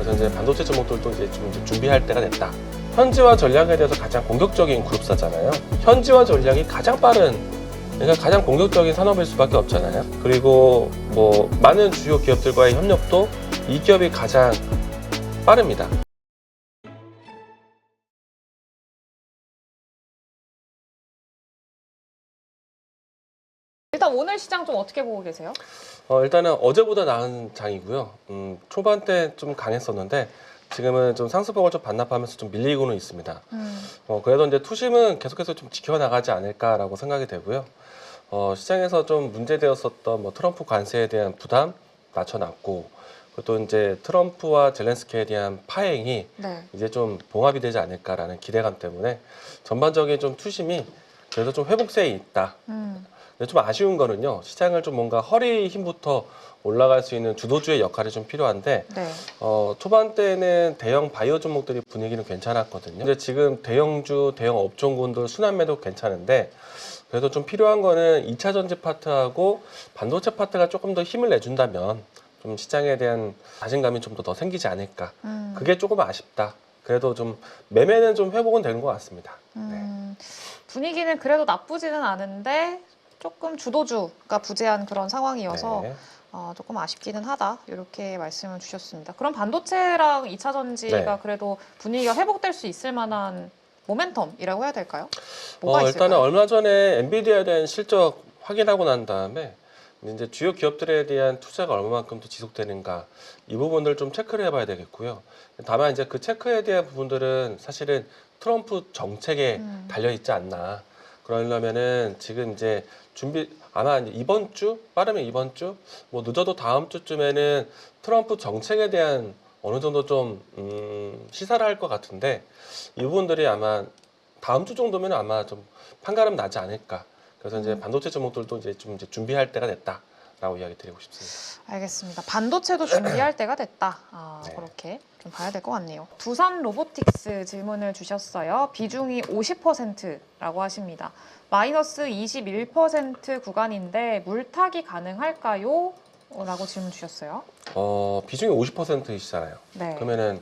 그래서 이제 반도체 종목들도 이제 좀 이제 준비할 때가 됐다. 현지화 전략에 대해서 가장 공격적인 그룹사잖아요. 현지화 전략이 가장 빠른, 그러니까 가장 공격적인 산업일 수밖에 없잖아요. 그리고 뭐 많은 주요 기업들과의 협력도 이 기업이 가장 빠릅니다. 일단 오늘 시장 좀 어떻게 보고 계세요? 일단은 어제보다 나은 장이고요. 초반 때 좀 강했었는데 지금은 좀 상승폭을 좀 반납하면서 좀 밀리고는 있습니다. 그래도 이제 투심은 계속해서 좀 지켜나가지 않을까라고 생각이 되고요. 시장에서 좀 문제되었었던 뭐 트럼프 관세에 대한 부담 낮춰놨고, 그리고 또 이제 트럼프와 젤렌스키에 대한 파행이 네. 이제 좀 봉합이 되지 않을까라는 기대감 때문에 전반적인 좀 투심이 그래도 좀 회복세에 있다. 근데 좀 아쉬운 거는요, 시장을 좀 뭔가 허리 힘부터 올라갈 수 있는 주도주의 역할이 좀 필요한데, 네. 초반 때는 대형 바이오 종목들이 분위기는 괜찮았거든요. 근데 지금 대형주, 대형 업종군들 순환매도 괜찮은데, 그래도 좀 필요한 거는 2차 전지 파트하고 반도체 파트가 조금 더 힘을 내준다면 좀 시장에 대한 자신감이 좀 더 생기지 않을까. 그게 조금 아쉽다. 그래도 좀 매매는 좀 회복은 되는 것 같습니다. 네. 분위기는 그래도 나쁘지는 않은데 조금 주도주가 부재한 그런 상황이어서 네. 조금 아쉽기는 하다 이렇게 말씀을 주셨습니다. 그럼 반도체랑 2차 전지가 네. 그래도 분위기가 회복될 수 있을 만한 모멘텀이라고 해야 될까요? 뭐가 있을까요? 일단은 얼마 전에 엔비디아에 대한 실적 확인하고 난 다음에 이제 주요 기업들에 대한 투자가 얼마만큼 더 지속되는가 이 부분들 좀 체크를 해봐야 되겠고요. 다만 이제 그 체크에 대한 부분들은 사실은 트럼프 정책에 달려 있지 않나. 그러려면은 지금 이제 아마 이제 이번 주 빠르면 이번 주 뭐 늦어도 다음 주쯤에는 트럼프 정책에 대한 어느 정도 좀 시사를 할 것 같은데 이 부분들이 아마 다음 주 정도면 아마 좀 판가름 나지 않을까. 그래서 이제 반도체 종목들도 이제 좀 이제 준비할 때가 됐다라고 이야기 드리고 싶습니다. 알겠습니다. 반도체도 준비할 때가 됐다. 네. 그렇게 좀 봐야 될 것 같네요. 두산 로보틱스 질문을 주셨어요. 비중이 50%라고 하십니다. 마이너스 21% 구간인데 물타기 가능할까요? 라고 질문 주셨어요. 비중이 50%이시잖아요. 네. 그러면은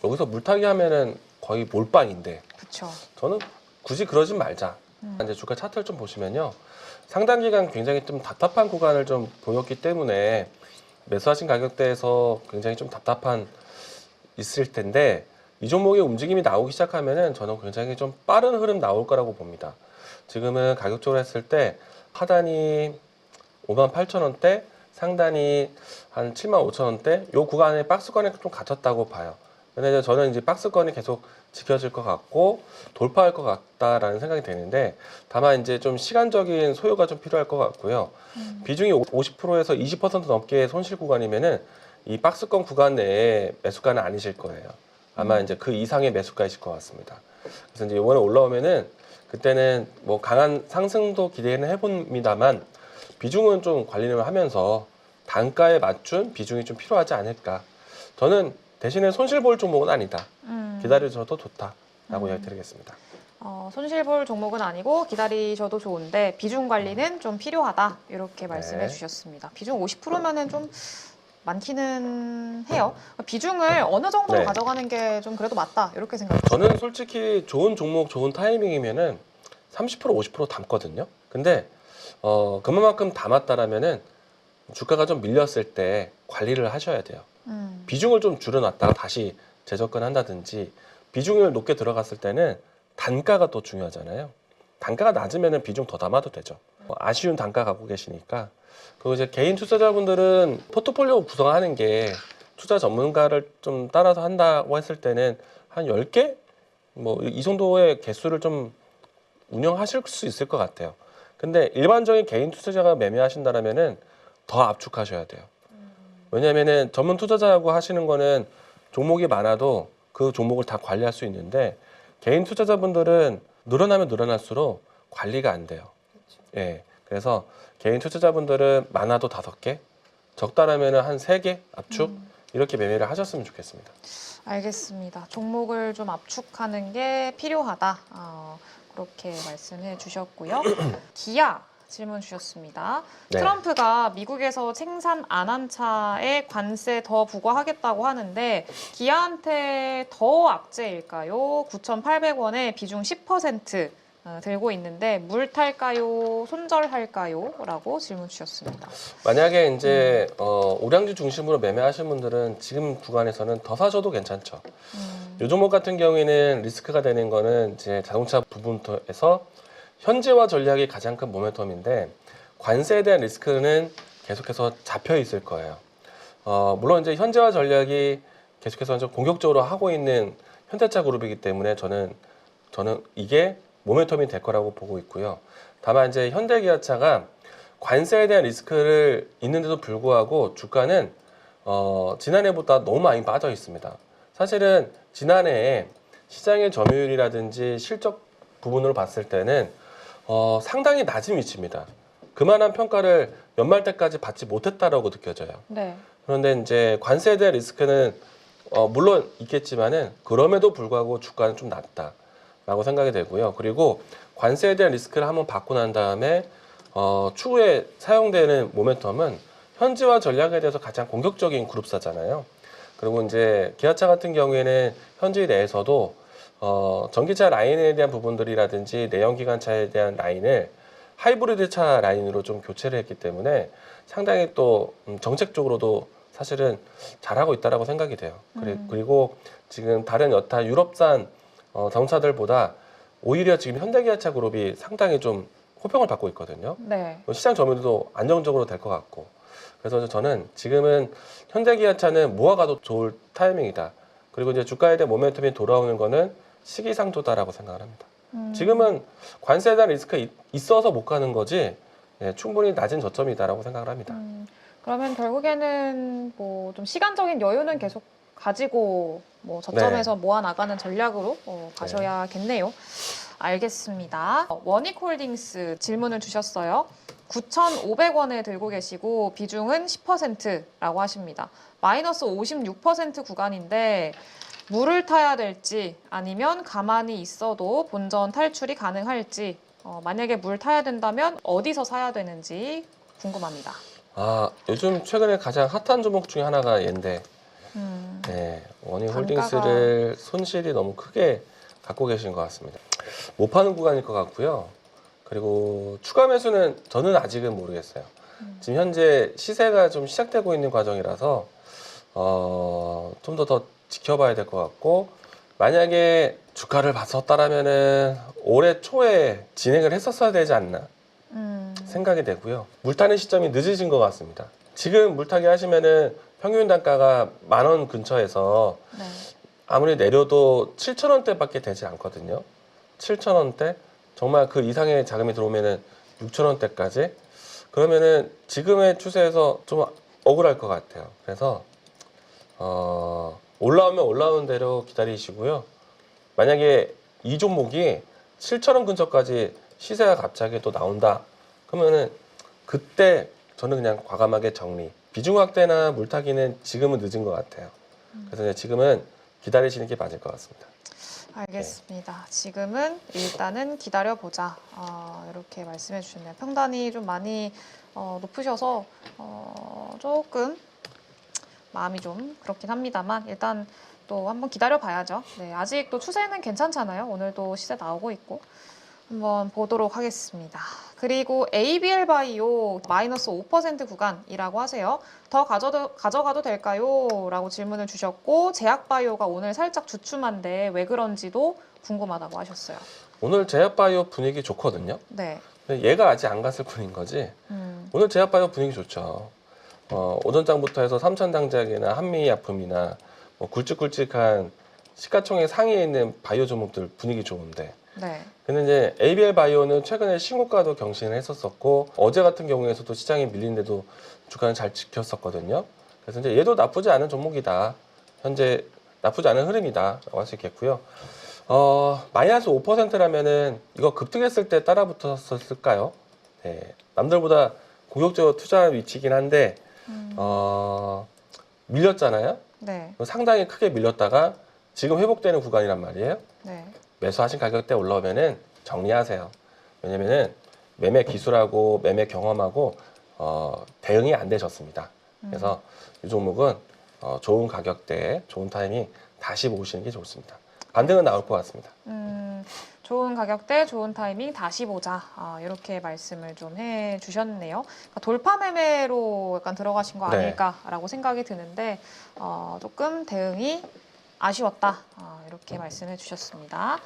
여기서 물타기 하면은 거의 몰빵인데 그렇죠. 저는 굳이 그러진 말자. 이제 주가 차트를 좀 보시면요. 상당 기간 굉장히 좀 답답한 구간을 좀 보였기 때문에 매수하신 가격대에서 굉장히 좀 답답한 있을 텐데 이 종목의 움직임이 나오기 시작하면은 저는 굉장히 좀 빠른 흐름 나올 거라고 봅니다. 지금은 가격적으로 했을 때 하단이 58,000원대, 상단이 한 75,000원대 요 구간에 박스권에 좀 갇혔다고 봐요. 근데 저는 이제 박스권이 계속 지켜질 것 같고 돌파할 것 같다라는 생각이 되는데 다만 이제 좀 시간적인 소요가 좀 필요할 것 같고요. 비중이 50%에서 20% 넘게 손실 구간이면은 이 박스권 구간 내에 매수가는 아니실 거예요. 아마 이제 그 이상의 매수가이실 것 같습니다. 그래서 이제 이번에 올라오면은 그때는 뭐 강한 상승도 기대는 해봅니다만 비중은 좀 관리를 하면서 단가에 맞춘 비중이 좀 필요하지 않을까. 저는 대신에 손실 볼 종목은 아니다. 기다려줘도 좋다라고 이야기 드리겠습니다. 손실 볼 종목은 아니고 기다리셔도 좋은데 비중 관리는 좀 필요하다 이렇게 말씀해 주셨습니다. 비중 50%면은 좀 많기는 해요. 비중을 어느 정도로 네. 가져가는 게 좀 그래도 맞다 이렇게 생각해요. 저는 솔직히 좋은 종목, 좋은 타이밍이면은 30% 50% 담거든요. 근데 그만큼 담았다라면은 주가가 좀 밀렸을 때 관리를 하셔야 돼요. 비중을 좀 줄여놨다가 다시 재접근한다든지 비중을 높게 들어갔을 때는 단가가 또 중요하잖아요. 단가가 낮으면 비중 더 담아도 되죠. 아쉬운 단가 갖고 계시니까. 그리고 이제 개인 투자자분들은 포트폴리오 구성하는 게 투자 전문가를 좀 따라서 한다고 했을 때는 한 10개? 뭐 이 정도의 개수를 좀 운영하실 수 있을 것 같아요. 근데 일반적인 개인 투자자가 매매하신다면은 더 압축하셔야 돼요. 왜냐면은 전문 투자자하고 하시는 거는 종목이 많아도 그 종목을 다 관리할 수 있는데 개인 투자자분들은 늘어나면 늘어날수록 관리가 안 돼요. 예. 그래서 개인 투자자분들은 많아도 5개, 적다라면은 한 3개 압축 이렇게 매매를 하셨으면 좋겠습니다. 알겠습니다. 종목을 좀 압축하는 게 필요하다. 그렇게 말씀해 주셨고요. 기아 질문 주셨습니다. 네. 트럼프가 미국에서 생산 안 한 차에 관세 더 부과하겠다고 하는데 기아한테 더 악재일까요? 9,800원에 비중 10% 들고 있는데 물 탈까요? 손절할까요? 라고 질문 주셨습니다. 만약에 이제 오량주 중심으로 매매하신 분들은 지금 구간에서는 더 사셔도 괜찮죠. 이 종목 같은 경우에는 리스크가 되는 거는 이제 자동차 부분에서 현지화 전략이 가장 큰 모멘텀인데 관세에 대한 리스크는 계속해서 잡혀 있을 거예요. 물론 이제 현지화 전략이 계속해서 좀 공격적으로 하고 있는 현대차 그룹이기 때문에 저는 이게 모멘텀이 될 거라고 보고 있고요. 다만 이제 현대기아차가 관세에 대한 리스크를 있는데도 불구하고 주가는 지난해보다 너무 많이 빠져 있습니다. 사실은 지난해에 시장의 점유율이라든지 실적 부분으로 봤을 때는 상당히 낮은 위치입니다. 그만한 평가를 연말 때까지 받지 못했다라고 느껴져요. 네. 그런데 이제 관세에 대한 리스크는 물론 있겠지만은 그럼에도 불구하고 주가는 좀 낮다라고 생각이 되고요. 그리고 관세에 대한 리스크를 한번 받고 난 다음에 추후에 사용되는 모멘텀은 현지화 전략에 대해서 가장 공격적인 그룹사잖아요. 그리고 이제 기아차 같은 경우에는 현지 내에서도 전기차 라인에 대한 부분들이라든지 내연기관차에 대한 라인을 하이브리드 차 라인으로 좀 교체를 했기 때문에 상당히 또 정책적으로도 사실은 잘하고 있다라고 생각이 돼요. 그리고 지금 다른 여타 유럽산 자동차들보다 오히려 지금 현대기아차 그룹이 상당히 좀 호평을 받고 있거든요. 네. 시장 점유율도 안정적으로 될 것 같고. 그래서 저는 지금은 현대기아차는 모아가도 좋을 타이밍이다. 그리고 이제 주가에 대한 모멘텀이 돌아오는 거는 시기상조다라고 생각을 합니다. 지금은 관세에 대한 리스크가 있어서 못 가는 거지 충분히 낮은 저점이다라고 생각을 합니다. 그러면 결국에는 뭐 좀 시간적인 여유는 계속 가지고 뭐 저점에서 모아 나가는 전략으로 가셔야겠네요. 알겠습니다. 원익홀딩스 질문을 주셨어요. 9,500원에 들고 계시고 비중은 10%라고 하십니다. 마이너스 56% 구간인데 물을 타야 될지 아니면 가만히 있어도 본전 탈출이 가능할지 만약에 물 타야 된다면 어디서 사야 되는지 궁금합니다. 요즘 최근에 가장 핫한 종목 중에 하나가 얘인데 네, 원익홀딩스를 손실이 너무 크게 갖고 계신 것 같습니다. 못 파는 구간일 것 같고요. 그리고 추가 매수는 저는 아직은 모르겠어요. 지금 현재 시세가 좀 시작되고 있는 과정이라서 좀 더 지켜봐야 될 것 같고 만약에 주가를 봤었다라면은 올해 초에 진행을 했었어야 되지 않나 생각이 되고요. 물타는 시점이 늦으신 것 같습니다. 지금 물타기 하시면은 평균 단가가 10,000원 근처에서 네. 아무리 내려도 7,000원대밖에 되지 않거든요. 7,000원대? 정말 그 이상의 자금이 들어오면은 6,000원대까지? 그러면은 지금의 추세에서 좀 억울할 것 같아요. 그래서 올라오면 올라오는 대로 기다리시고요. 만약에 이 종목이 7,000원 근처까지 시세가 갑자기 또 나온다. 그러면은 그때 저는 그냥 과감하게 정리. 비중 확대나 물타기는 지금은 늦은 것 같아요. 그래서 이제 지금은 기다리시는 게 맞을 것 같습니다. 알겠습니다. 지금은 일단은 기다려보자. 이렇게 말씀해 주셨네요. 평단이 좀 많이 높으셔서 조금 마음이 좀 그렇긴 합니다만 일단 또 한번 기다려봐야죠. 네, 아직 또 추세는 괜찮잖아요. 오늘도 시세 나오고 있고. 한번 보도록 하겠습니다. 그리고 ABL 바이오 마이너스 5% 구간이라고 하세요. 더 가져가도 될까요? 라고 질문을 주셨고 제약 바이오가 오늘 살짝 주춤한데 왜 그런지도 궁금하다고 하셨어요. 오늘 제약 바이오 분위기 좋거든요. 네. 근데 얘가 아직 안 갔을 뿐인 거지. 오늘 제약 바이오 분위기 좋죠. 오전장부터 해서 삼천당작이나 한미약품이나 뭐 굵직굵직한 시가총액 상위에 있는 바이오 종목들 분위기 좋은데. 네. 근데 이제 ABL 바이오는 최근에 신고가도 경신을 했었었고 어제 같은 경우에서도 시장에 밀린데도 주가는 잘 지켰었거든요. 그래서 이제 얘도 나쁘지 않은 종목이다. 현재 나쁘지 않은 흐름이다라고 할 수 있겠고요. 마이너스 5%라면은 이거 급등했을 때 따라 붙었을까요? 네. 남들보다 공격적으로 투자한 위치이긴 한데 밀렸잖아요. 네. 상당히 크게 밀렸다가 지금 회복되는 구간이란 말이에요. 네. 매수하신 가격대 올라오면은 정리하세요. 왜냐면은 매매 기술하고 매매 경험하고 대응이 안 되셨습니다. 그래서 이 종목은 좋은 가격대에 좋은 타이밍 다시 보시는 게 좋습니다. 반등은 나올 것 같습니다. 좋은 가격대, 좋은 타이밍 다시 보자. 이렇게 말씀을 좀 해주셨네요. 그러니까 돌파 매매로 약간 들어가신 거 네. 아닐까라고 생각이 드는데 조금 대응이 아쉬웠다. 이렇게 말씀해 주셨습니다.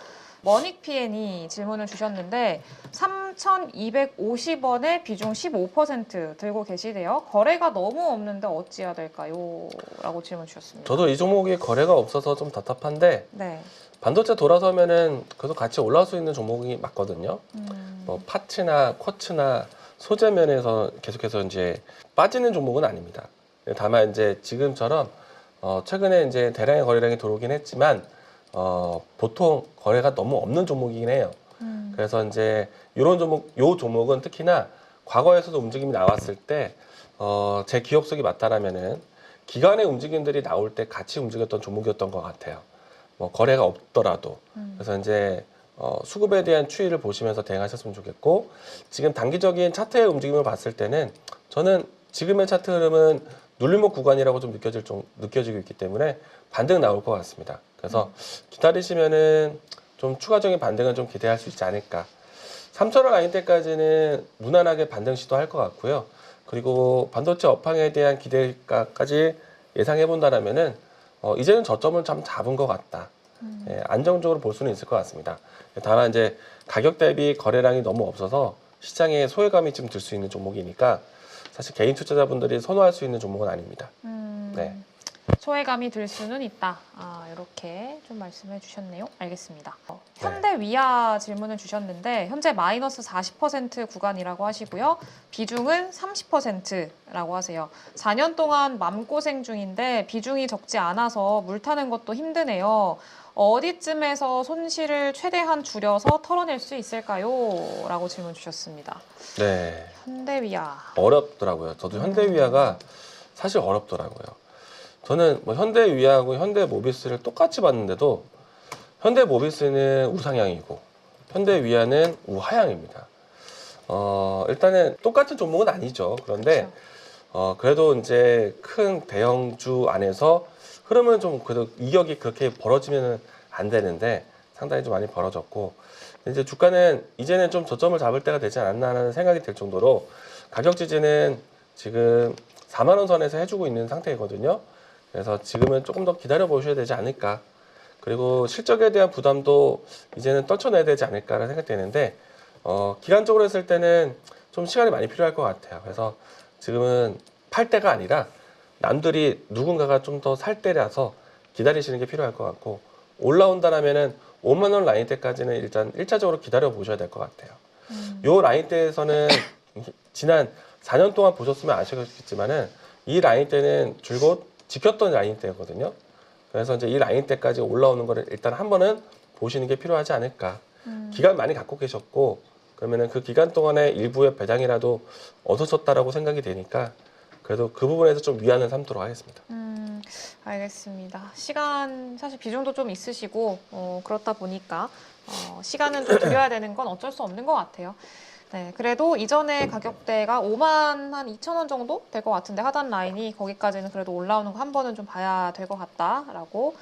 머닉PN이 질문을 주셨는데 3,250원에 비중 15% 들고 계시대요. 거래가 너무 없는데 어찌해야 될까요? 라고 질문 주셨습니다. 저도 이 종목이 거래가 없어서 좀 답답한데 네. 반도체 돌아서면은 그래도 같이 올라올 수 있는 종목이 맞거든요. 뭐 파츠나 쿼츠나 소재 면에서 계속해서 이제 빠지는 종목은 아닙니다. 다만 이제 지금처럼 최근에 이제 대량의 거래량이 들어오긴 했지만 보통 거래가 너무 없는 종목이긴 해요. 그래서 이제 이런 요 종목은 특히나 과거에서도 움직임이 나왔을 때 제 기억 속이 맞다라면은 기관의 움직임들이 나올 때 같이 움직였던 종목이었던 것 같아요. 뭐 거래가 없더라도. 그래서 이제 수급에 대한 추이를 보시면서 대응하셨으면 좋겠고, 지금 단기적인 차트의 움직임을 봤을 때는 저는 지금의 차트 흐름은 눌림목 구간이라고 좀 느껴지고 있기 때문에 반등 나올 것 같습니다. 그래서 기다리시면은 좀 추가적인 반등은 좀 기대할 수 있지 않을까. 3,000원 라인 때까지는 무난하게 반등 시도할 것 같고요. 그리고 반도체 업황에 대한 기대가까지 예상해 본다라면은 이제는 저점을 참 잡은 것 같다. 예, 안정적으로 볼 수는 있을 것 같습니다. 다만 이제 가격 대비 거래량이 너무 없어서 시장에 소외감이 좀 들 수 있는 종목이니까 사실 개인 투자자분들이 선호할 수 있는 종목은 아닙니다. 네. 소외감이 들 수는 있다. 이렇게 좀 말씀해 주셨네요. 알겠습니다. 현대위아 질문을 주셨는데 현재 마이너스 40% 구간이라고 하시고요. 비중은 30%라고 하세요. 4년 동안 맘고생 중인데 비중이 적지 않아서 물 타는 것도 힘드네요. 어디쯤에서 손실을 최대한 줄여서 털어낼 수 있을까요? 라고 질문 주셨습니다. 네. 현대위아. 어렵더라고요. 저도 현대위아가 사실 어렵더라고요. 저는 뭐 현대위아하고 현대모비스를 똑같이 봤는데도 현대모비스는 우상향이고 현대위아는 우하향입니다. 일단은 똑같은 종목은 아니죠. 그런데 그래도 이제 큰 대형주 안에서 흐름은 좀 그래도 이격이 그렇게 벌어지면 안 되는데 상당히 좀 많이 벌어졌고, 이제 주가는 이제는 좀 저점을 잡을 때가 되지 않았나 하는 생각이 들 정도로 가격 지지는 지금 4만 원 선에서 해주고 있는 상태이거든요. 그래서 지금은 조금 더 기다려 보셔야 되지 않을까. 그리고 실적에 대한 부담도 이제는 떨쳐내야 되지 않을까라는 생각이 드는데 기간적으로 했을 때는 좀 시간이 많이 필요할 것 같아요. 그래서 지금은 팔 때가 아니라 남들이 누군가가 좀 더 살 때라서 기다리시는 게 필요할 것 같고, 올라온다라면은 5만 원 라인 때까지는 일단 1차적으로 기다려 보셔야 될 것 같아요. 요 라인 때에서는 지난 4년 동안 보셨으면 아시겠지만은 이 라인 때는 줄곧 지켰던 라인 때거든요. 그래서 이제 이 라인 때까지 올라오는 거를 일단 한 번은 보시는 게 필요하지 않을까. 기간 많이 갖고 계셨고 그러면은 그 기간 동안에 일부의 배당이라도 얻으셨다라고 생각이 되니까 그래도 그 부분에서 좀 위안을 삼도록 하겠습니다. 알겠습니다. 시간 사실 비중도 좀 있으시고 그렇다 보니까 시간은 좀 드려야 되는 건 어쩔 수 없는 것 같아요. 네, 그래도 이전에 가격대가 5만 한 2천 원 정도 될 것 같은데 하단 라인이 거기까지는 그래도 올라오는 거 한 번은 좀 봐야 될 것 같다라고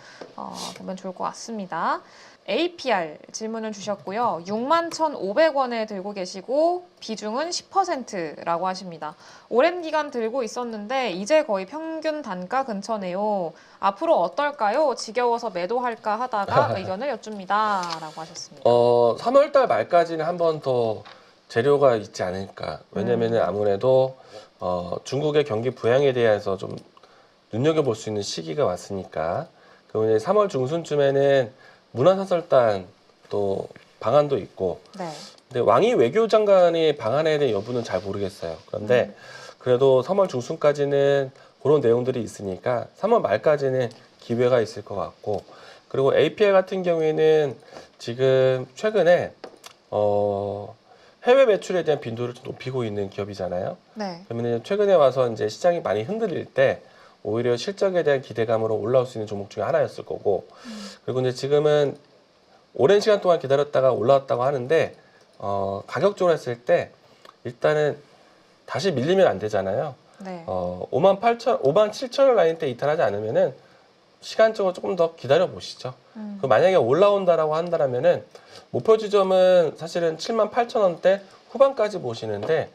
보면 좋을 것 같습니다. APR 질문을 주셨고요. 61,500원에 들고 계시고 비중은 10%라고 하십니다. 오랜 기간 들고 있었는데 이제 거의 평균 단가 근처네요. 앞으로 어떨까요? 지겨워서 매도할까 하다가 의견을 여쭙니다. 라고 하셨습니다. 3월달 말까지는 한 번 더 재료가 있지 않을까. 왜냐면은 아무래도 중국의 경기 부양에 대해서 좀 눈여겨볼 수 있는 시기가 왔으니까. 그리고 이제 3월 중순쯤에는 문화사설단 또 방안도 있고. 네. 근데 왕이 외교장관이 방안에 대한 여부는 잘 모르겠어요. 그런데 그래도 3월 중순까지는 그런 내용들이 있으니까 3월 말까지는 기회가 있을 것 같고, 그리고 API 같은 경우에는 지금 최근에 해외 매출에 대한 빈도를 좀 높이고 있는 기업이잖아요. 네. 그러면 최근에 와서 이제 시장이 많이 흔들릴 때 오히려 실적에 대한 기대감으로 올라올 수 있는 종목 중에 하나였을 거고, 그리고 이제 지금은 오랜 시간 동안 기다렸다가 올라왔다고 하는데 가격적으로 했을 때 일단은 다시 밀리면 안 되잖아요. 네. 5만 7천 원 라인 때 이탈하지 않으면은 시간적으로 조금 더 기다려 보시죠. 그 만약에 올라온다라고 한다면은 목표 지점은 사실은 7만 8천 원대 후반까지 보시는데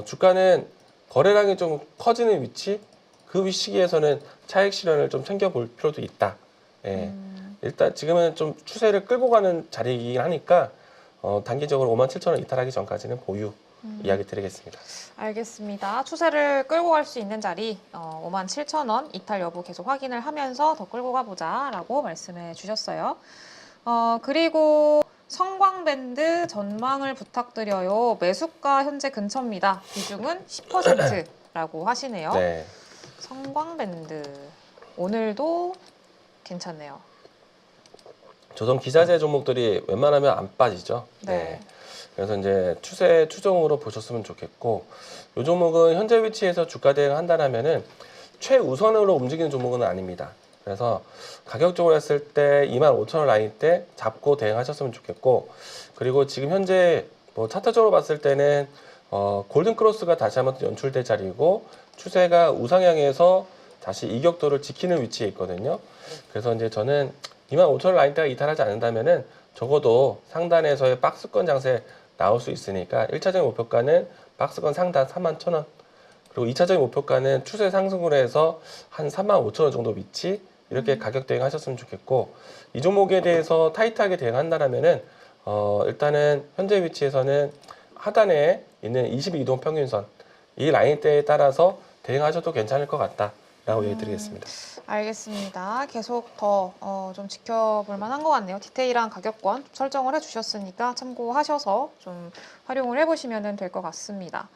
주가는 거래량이 좀 커지는 위치 그 시기에서는 차익 실현을 좀 챙겨볼 필요도 있다. 예. 일단 지금은 좀 추세를 끌고 가는 자리이긴 하니까 단기적으로 5만 7천 원 이탈하기 전까지는 보유 이야기 드리겠습니다. 알겠습니다. 추세를 끌고 갈 수 있는 자리 5만 7천 원 이탈 여부 계속 확인을 하면서 더 끌고 가보자라고 말씀해 주셨어요. 그리고 성광밴드 전망을 부탁드려요. 매수가 현재 근처입니다. 비중은 10%라고 하시네요. 네. 성광밴드 오늘도 괜찮네요. 조선 기자재 종목들이 웬만하면 안 빠지죠. 네. 그래서 이제 추세 추종으로 보셨으면 좋겠고, 이 종목은 현재 위치에서 주가 대응을 한다면은 최우선으로 움직이는 종목은 아닙니다. 그래서 가격적으로 했을 때 25,000원 라인 때 잡고 대응하셨으면 좋겠고, 그리고 지금 현재 뭐 차트적으로 봤을 때는 골든 크로스가 다시 한번 연출될 자리이고 추세가 우상향해서 다시 이격도를 지키는 위치에 있거든요. 그래서 이제 저는 25,000원 라인 때가 이탈하지 않는다면은 적어도 상단에서의 박스권 장세 나올 수 있으니까 1차적인 목표가는 박스권 상단 31,000원, 그리고 2차적인 목표가는 추세 상승으로 해서 한 35,000원 정도 위치 이렇게 가격 대응하셨으면 좋겠고, 이 종목에 대해서 타이트하게 대응한다라면은 일단은 현재 위치에서는 하단에 있는 22동 평균선 이 라인대에 따라서 대응하셔도 괜찮을 것 같다라고 얘기 드리겠습니다. 알겠습니다. 계속 더 좀 지켜볼 만한 것 같네요. 디테일한 가격권 설정을 해주셨으니까 참고하셔서 좀 활용을 해보시면 될 것 같습니다.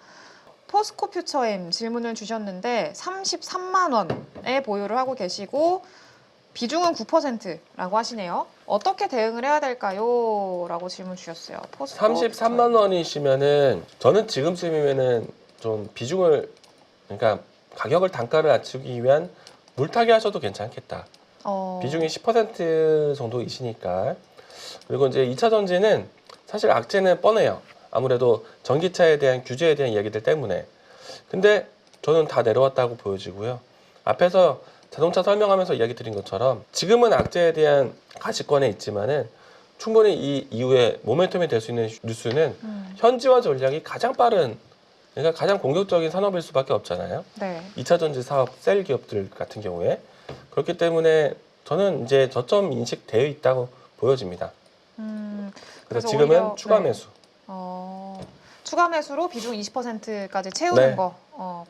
포스코 퓨처엠 질문을 주셨는데 33만 원에 보유를 하고 계시고 비중은 9%라고 하시네요. 어떻게 대응을 해야 될까요? 라고 질문 주셨어요. 포스코 33만 원이시면은 저는 지금쯤이면은 좀 비중을, 그러니까 가격을 단가를 낮추기 위한 물타기 하셔도 괜찮겠다. 비중이 10% 정도이시니까. 그리고 이제 2차 전지는 사실 악재는 뻔해요. 아무래도 전기차에 대한 규제에 대한 이야기들 때문에. 근데 저는 다 내려왔다고 보여지고요. 앞에서 자동차 설명하면서 이야기 드린 것처럼 지금은 악재에 대한 가시권에 있지만은 충분히 이 이후에 모멘텀이 될 수 있는 뉴스는 현지화 전략이 가장 빠른, 그러니까 가장 공격적인 산업일 수밖에 없잖아요. 네. 2차 전지 사업 셀 기업들 같은 경우에. 그렇기 때문에 저는 이제 저점 인식되어 있다고 보여집니다. 그래서 지금은 오히려, 추가 네. 매수. 추가 매수로 비중 20%까지 채우는 네. 거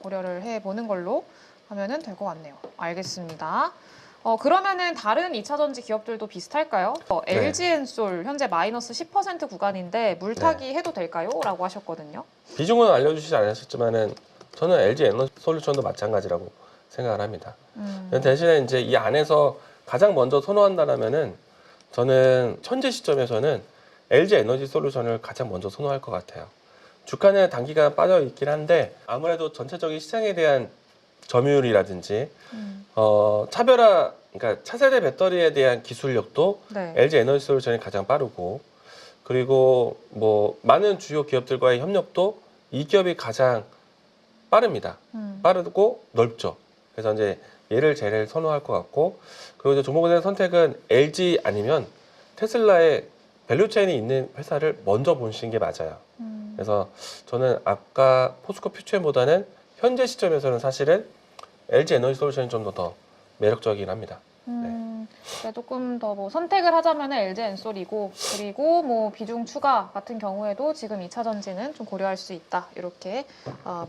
고려를 해보는 걸로 하면은 될 것 같네요. 알겠습니다. 그러면은 다른 2차 전지 기업들도 비슷할까요? 네. LG엔솔 현재 마이너스 10% 구간인데 물타기 네. 해도 될까요? 라고 하셨거든요. 비중은 알려주시지 않으셨지만은 저는 LG 에너솔루션도 마찬가지라고 생각을 합니다. 대신에 이제 이 안에서 가장 먼저 선호한다라면은 저는 현재 시점에서는 LG 에너지 솔루션을 가장 먼저 선호할 것 같아요. 주가는 단기간 빠져 있긴 한데 아무래도 전체적인 시장에 대한 점유율이라든지 차별화, 그러니까 차세대 배터리에 대한 기술력도 네. LG 에너지 솔루션이 가장 빠르고, 그리고 뭐 많은 주요 기업들과의 협력도 이 기업이 가장 빠릅니다. 빠르고 넓죠. 그래서 이제 얘를 제일 선호할 것 같고, 그리고 이제 종목에 대한 선택은 LG 아니면 테슬라의 밸류체인이 있는 회사를 먼저 보시는 게 맞아요. 그래서 저는 아까 포스코 퓨처엠보다는 현재 시점에서는 사실은 LG 에너지 솔루션이 좀 더 매력적이긴 합니다. 네, 조금 더 뭐 선택을 하자면 LG엔솔이고, 그리고 뭐 비중 추가 같은 경우에도 지금 2차 전지는 좀 고려할 수 있다. 이렇게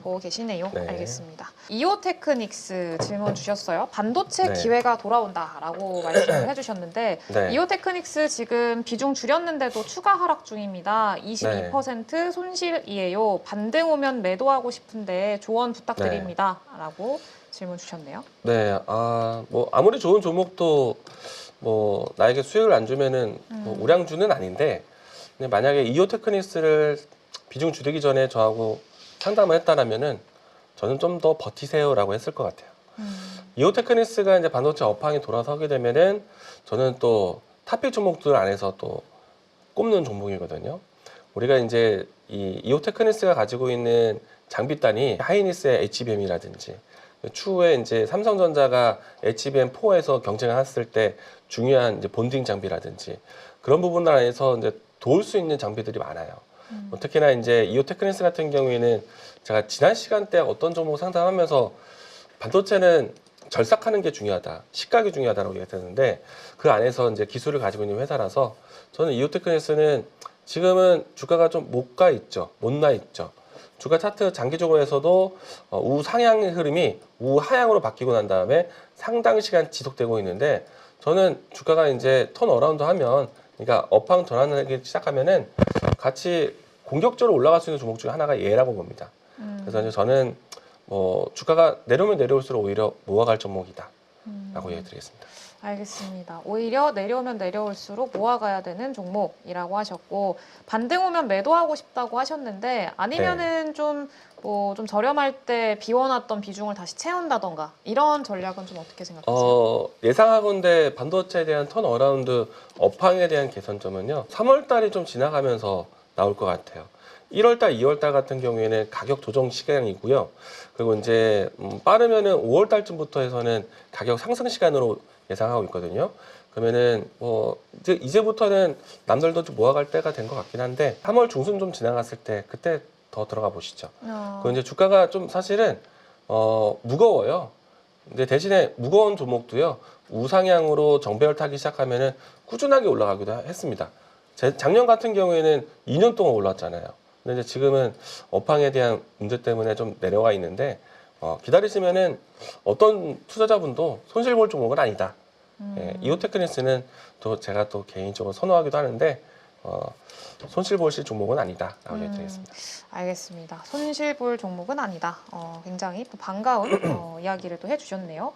보고 계시네요. 네. 알겠습니다. 이오테크닉스 질문 주셨어요. 반도체 네. 기회가 돌아온다라고 말씀을 해주셨는데 네. 이오테크닉스 지금 비중 줄였는데도 추가 하락 중입니다. 22% 손실이에요. 반등 오면 매도하고 싶은데 조언 부탁드립니다. 라고 질문 주셨네요. 네, 뭐 아무리 좋은 종목도 뭐 나에게 수익을 안 주면은 뭐 우량주는 아닌데, 근데 만약에 이오테크닉스를 비중 줄이기 전에 저하고 상담을 했다라면은 저는 좀 더 버티세요라고 했을 것 같아요. 이오테크닉스가 이제 반도체 업황이 돌아서게 되면은 저는 또 탑픽 종목들 안에서 또 꼽는 종목이거든요. 우리가 이제 이 이오테크니스가 가지고 있는 장비단이 하이닉스의 HBM이라든지 추후에 이제 삼성전자가 HBM4에서 경쟁을 했을 때 중요한 이제 본딩 장비라든지 그런 부분들 안에서 이제 도울 수 있는 장비들이 많아요. 특히나 이제 이오테크니스 같은 경우에는 제가 지난 시간대 어떤 종목 상담하면서 반도체는 절삭하는 게 중요하다, 식각이 중요하다라고 얘기했는데 그 안에서 이제 기술을 가지고 있는 회사라서 저는 이오테크니스는 지금은 주가가 좀 못 가 있죠, 못 나 있죠. 주가 차트 장기적으로에서도 우상향의 흐름이 우하향으로 바뀌고 난 다음에 상당 시간 지속되고 있는데 저는 주가가 이제 턴어라운드 하면 그러니까 업황 전환하기 시작하면은 같이 공격적으로 올라갈 수 있는 종목 중에 하나가 얘라고 봅니다. 그래서 이제 저는 뭐 주가가 내려오면 내려올수록 오히려 모아갈 종목이다라고 얘기드리겠습니다. 알겠습니다. 오히려 내려오면 내려올수록 모아가야 되는 종목이라고 하셨고 반등 오면 매도하고 싶다고 하셨는데 아니면은 좀 저렴할 때 비워놨던 비중을 다시 채운다던가 이런 전략은 좀 어떻게 생각하세요? 예상하건대 반도체에 대한 턴어라운드 업황에 대한 개선점은요. 3월 달이 좀 지나가면서 나올 것 같아요. 1월 달, 2월 달 같은 경우에는 가격 조정 시간이고요. 그리고 이제 빠르면은 5월 달쯤부터 해서는 가격 상승 시간으로 예상하고 있거든요. 그러면은 뭐 이제부터는 남들도 좀 모아갈 때가 된 것 같긴 한데 3월 중순 좀 지나갔을 때 그때 더 들어가 보시죠. 그 이제 주가가 좀 사실은 무거워요. 근데 대신에 무거운 종목도요 우상향으로 정배열 타기 시작하면은 꾸준하게 올라가기도 했습니다. 작년 같은 경우에는 2년 동안 올랐잖아요. 근데 이제 지금은 업황에 대한 문제 때문에 좀 내려가 있는데 기다리시면은 어떤 투자자분도 손실 볼 종목은 아니다. 예, 이오테크니스는 또 제가 또 개인적으로 선호하기도 하는데 손실 보실 종목은 아니다라고 얘기드리겠습니다. 알겠습니다. 손실 볼 종목은 아니다. 굉장히 또 반가운 이야기를 또 해주셨네요.